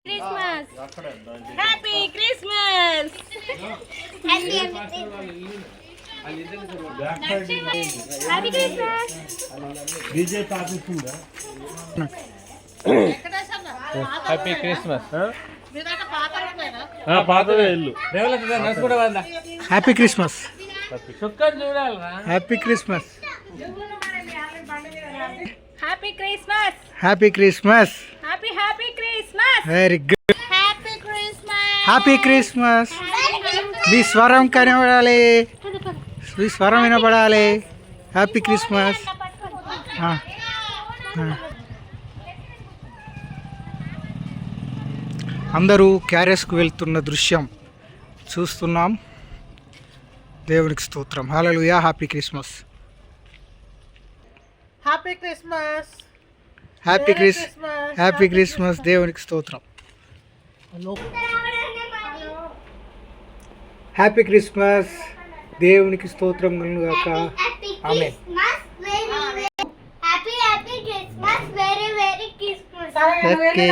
Christmas happy Christmas happy Christmas DJ తాకిస్తుందా? Happy Christmas. పాతదే ఇల్లు. Happy Christmas. చుక్కని చూడాలరా. Happy Christmas. Happy Christmas happy Christmas. Happy happy Christmas very good. Happy Christmas happy Christmas. మీ స్వరం కనబడాలి, మీ స్వరం వినపడాలి. Happy Christmas. అందరూ క్యారెస్కు వెళ్తున్న దృశ్యం చూస్తున్నాం. దేవునికి స్తోత్రం. Hallelujah. Happy Christmas. Happy Christmas. Happy Christmas. దేవునికి స్తోత్రం. Happy Christmas. దేవునికి స్తోత్రం కలుగుగాక. Amen. Happy Christmas, very Christmas. Okay.